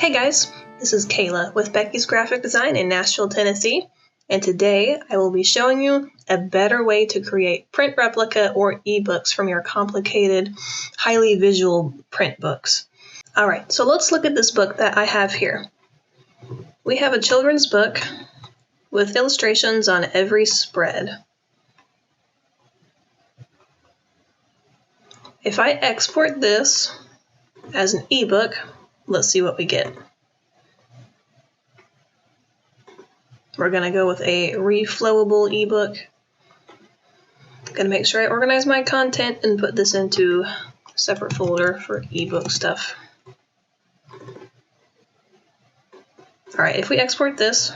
Hey guys, this is Kayla with Becky's Graphic Design in Nashville, Tennessee, and today I will be showing you a better way to create print replica or ebooks from your complicated, highly visual print books. Alright, so let's look at this book that I have here. We have a children's book with illustrations on every spread. If I export this as an ebook, let's see what we get. We're going to go with a Reflowable Ebook. Going to make sure I organize my content and put this into a separate folder for ebook stuff. Alright, if we export this,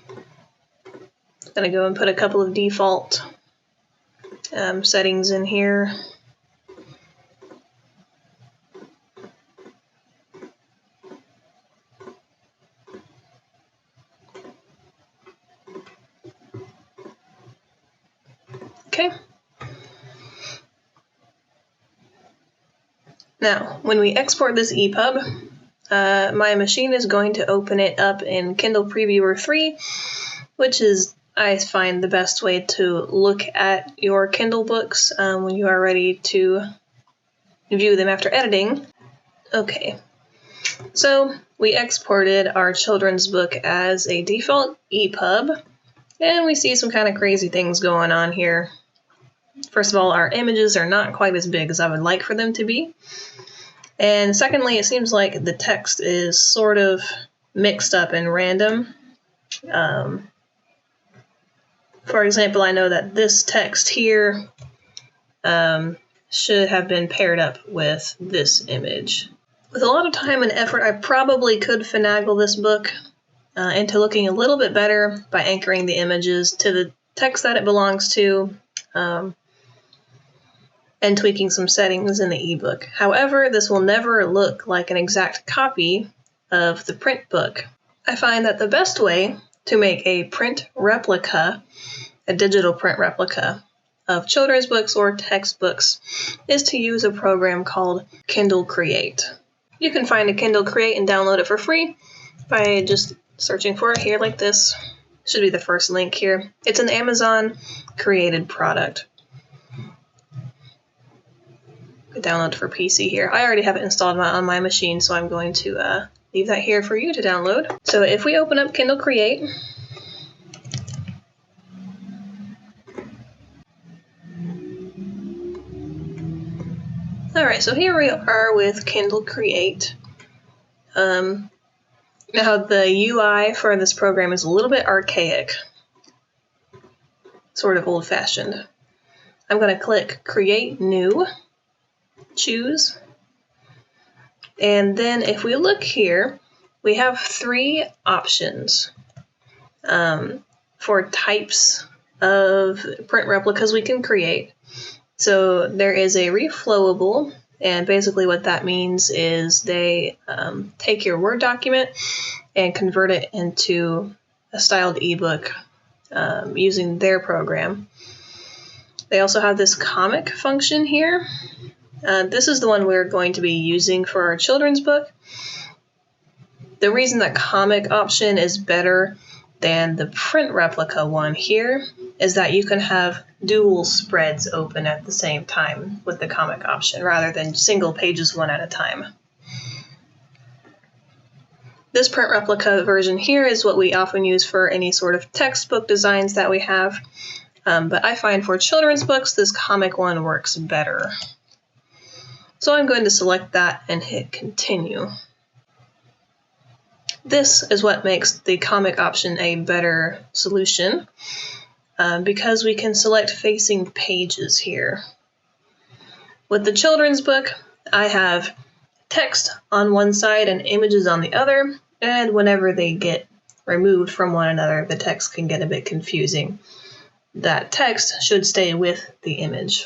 I'm going to go and put a couple of default settings in here. Okay. Now, when we export this EPUB, my machine is going to open it up in Kindle Previewer 3, which is, I find, the best way to look at your Kindle books when you are ready to view them after editing. Okay, so we exported our children's book as a default EPUB, and we see some kind of crazy things going on here. First of all, our images are not quite as big as I would like for them to be. And secondly, it seems like the text is sort of mixed up and random. For example, I know that this text here should have been paired up with this image. With a lot of time and effort, I probably could finagle this book into looking a little bit better by anchoring the images to the text that it belongs to, and tweaking some settings in the ebook. However, this will never look like an exact copy of the print book. I find that the best way to make a print replica, a digital print replica, of children's books or textbooks is to use a program called Kindle Create. You can find a Kindle Create and download it for free by just searching for it here like this. Should be the first link here. It's an Amazon created product. Download for PC here. I already have it installed on my machine, so I'm going to leave that here for you to download. So if we open up Kindle Create, alright, so here we are with Kindle Create. Now the UI for this program is a little bit archaic, sort of old-fashioned. I'm going to click Create New, choose, and then if we look here, we have three options for types of print replicas we can create. So there is a reflowable, and basically what that means is they take your Word document and convert it into a styled ebook using their program. They also have this comic function here. This is the one we're going to be using for our children's book. The reason that comic option is better than the print replica one here is that you can have dual spreads open at the same time with the comic option rather than single pages one at a time. This print replica version here is what we often use for any sort of textbook designs that we have, but I find for children's books this comic one works better. So I'm going to select that and hit continue. This is what makes the comic option a better solution because we can select facing pages here. With the children's book, I have text on one side and images on the other, and whenever they get removed from one another, the text can get a bit confusing. That text should stay with the image.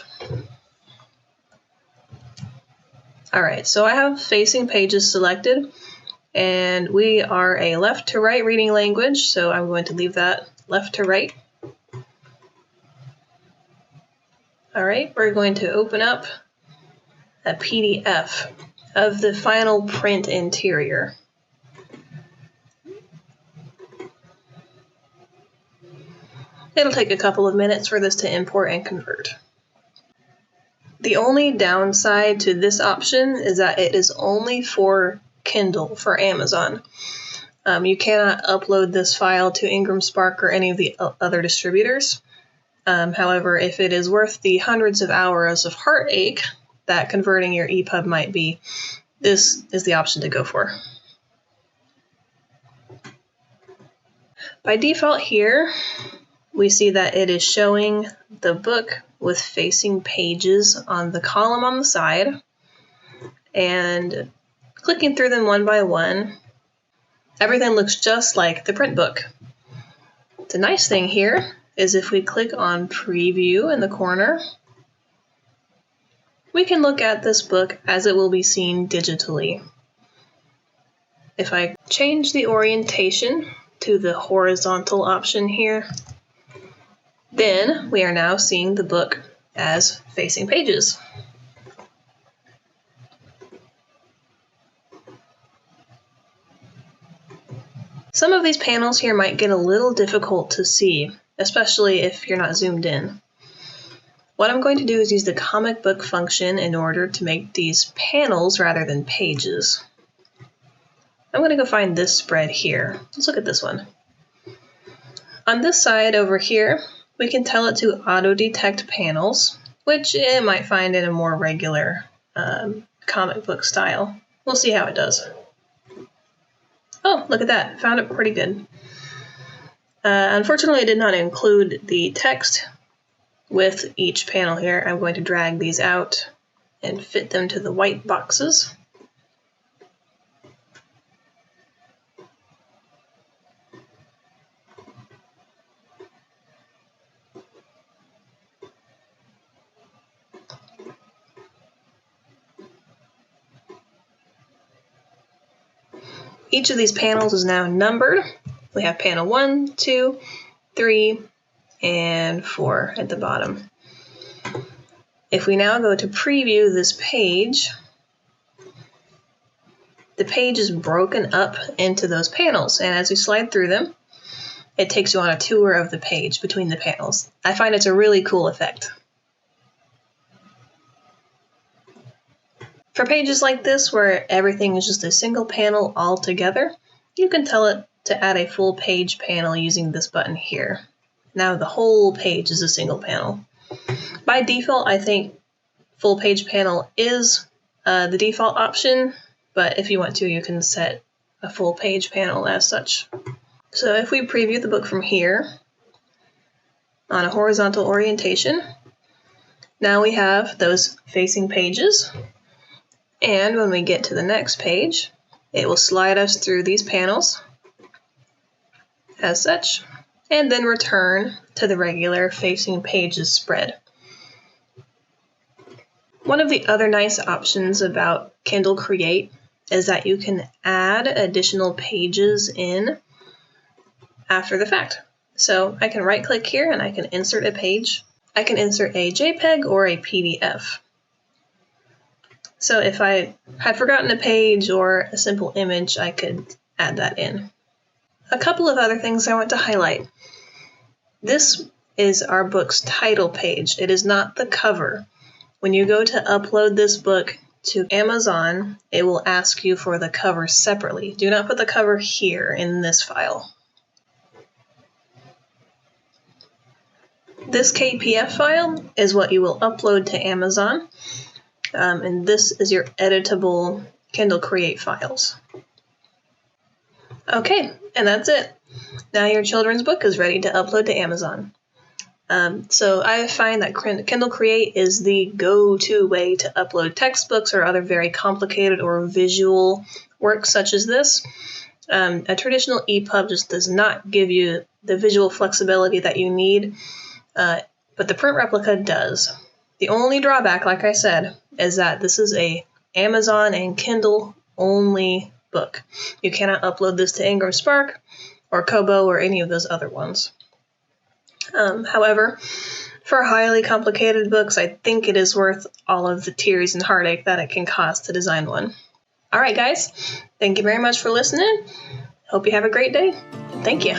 Alright, so I have facing pages selected, and we are a left to right reading language, so I'm going to leave that left to right. Alright, we're going to open up a PDF of the final print interior. It'll take a couple of minutes for this to import and convert. The only downside to this option is that it is only for Kindle, for Amazon. You cannot upload this file to Ingram Spark or any of the other distributors. However, if it is worth the hundreds of hours of heartache that converting your EPUB might be, this is the option to go for. By default here, we see that it is showing the book with facing pages on the column on the side, and clicking through them one by one, everything looks just like the print book. The nice thing here is if we click on Preview in the corner, we can look at this book as it will be seen digitally. If I change the orientation to the horizontal option here, then we are now seeing the book as facing pages. Some of these panels here might get a little difficult to see, especially if you're not zoomed in. What I'm going to do is use the comic book function in order to make these panels rather than pages. I'm going to go find this spread here. Let's look at this one. On this side over here, we can tell it to auto-detect panels, which it might find in a more regular comic book style. We'll see how it does. Oh, look at that. Found it pretty good. Unfortunately, I did not include the text with each panel here. I'm going to drag these out and fit them to the white boxes. Each of these panels is now numbered. We have panel 1, 2, 3, and 4 at the bottom. If we now go to preview this page, the page is broken up into those panels, and as we slide through them, it takes you on a tour of the page between the panels. I find it's a really cool effect. For pages like this, where everything is just a single panel all together, you can tell it to add a full page panel using this button here. Now the whole page is a single panel. By default, I think full page panel is the default option, but if you want to, you can set a full page panel as such. So if we preview the book from here on a horizontal orientation, now we have those facing pages. And when we get to the next page, it will slide us through these panels as such, and then return to the regular facing pages spread. One of the other nice options about Kindle Create is that you can add additional pages in after the fact. So I can right click here and I can insert a page. I can insert a JPEG or a PDF. So if I had forgotten a page or a simple image, I could add that in. A couple of other things I want to highlight. This is our book's title page. It is not the cover. When you go to upload this book to Amazon, it will ask you for the cover separately. Do not put the cover here in this file. This KPF file is what you will upload to Amazon. And this is your editable Kindle Create files. Okay, and that's it. Now your children's book is ready to upload to Amazon. So I find that Kindle Create is the go-to way to upload textbooks or other very complicated or visual works such as this. A traditional EPUB just does not give you the visual flexibility that you need, but the print replica does. The only drawback, like I said, is that this is a Amazon and Kindle only book. You cannot upload this to Ingram Spark or Kobo or any of those other ones. However, for highly complicated books, I think it is worth all of the tears and heartache that it can cost to design one. All right, guys, thank you very much for listening. Hope you have a great day. Thank you.